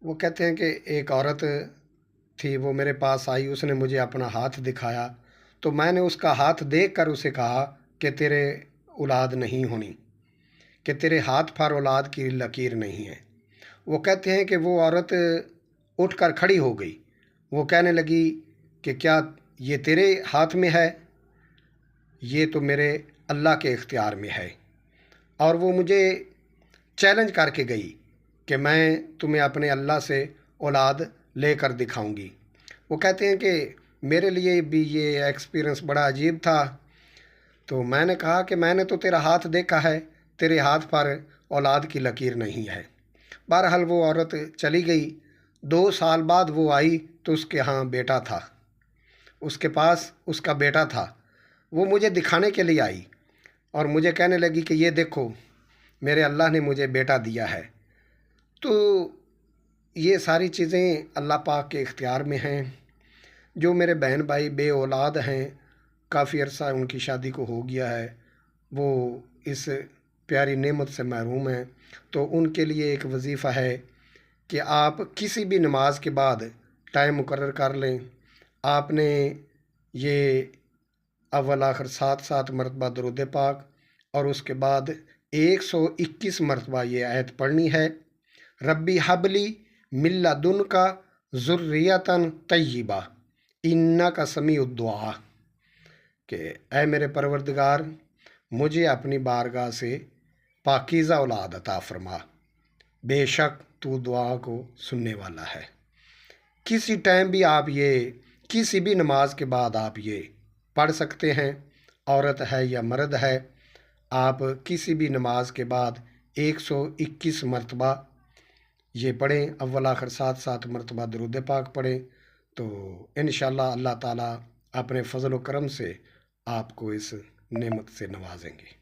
وہ کہتے ہیں کہ ایک عورت تھی، وہ میرے پاس آئی، اس نے مجھے اپنا ہاتھ دکھایا تو میں نے اس کا ہاتھ دیکھ کر اسے کہا کہ تیرے اولاد نہیں ہونی، کہ تیرے ہاتھ پر اولاد کی لکیر نہیں ہے۔ وہ کہتے ہیں کہ وہ عورت اٹھ کر کھڑی ہو گئی، وہ کہنے لگی کہ کیا یہ تیرے ہاتھ میں ہے؟ یہ تو میرے اللہ کے اختیار میں ہے۔ اور وہ مجھے چیلنج کر کے گئی کہ میں تمہیں اپنے اللہ سے اولاد لے کر دکھاؤں گی۔ وہ کہتے ہیں کہ میرے لیے بھی یہ ایکسپیرئنس بڑا عجیب تھا، تو میں نے کہا کہ میں نے تو تیرا ہاتھ دیکھا ہے، تیرے ہاتھ پر اولاد کی لکیر نہیں ہے۔ بہرحال وہ عورت چلی گئی۔ 2 سال بعد وہ آئی تو اس کے ہاں بیٹا تھا، اس کے پاس اس کا بیٹا تھا۔ وہ مجھے دکھانے کے لیے آئی اور مجھے کہنے لگی کہ یہ دیکھو میرے اللہ نے مجھے بیٹا دیا ہے۔ تو یہ ساری چیزیں اللہ پاک کے اختیار میں ہیں۔ جو میرے بہن بھائی بے اولاد ہیں، کافی عرصہ ان کی شادی کو ہو گیا ہے، وہ اس پیاری نعمت سے محروم ہیں، تو ان کے لیے ایک وظیفہ ہے کہ آپ کسی بھی نماز کے بعد ٹائم مقرر کر لیں۔ آپ نے یہ اول آخر 7 مرتبہ درود پاک اور اس کے بعد 121 مرتبہ یہ آیت پڑھنی ہے، ربی حبلی من لدنک ذریۃ طیبہ انک سمیع الدعاء، کہ اے میرے پروردگار مجھے اپنی بارگاہ سے پاکیزہ اولاد عطا فرما، بے شک تو دعا کو سننے والا ہے۔ کسی ٹائم بھی آپ یہ کسی بھی نماز کے بعد آپ یہ پڑھ سکتے ہیں، عورت ہے یا مرد ہے، آپ کسی بھی نماز کے بعد 121 مرتبہ یہ پڑھیں، اول آخر 7 مرتبہ درود پاک پڑھیں، تو انشاءاللہ اللہ تعالیٰ اپنے فضل و کرم سے آپ کو اس نعمت سے نوازیں گے۔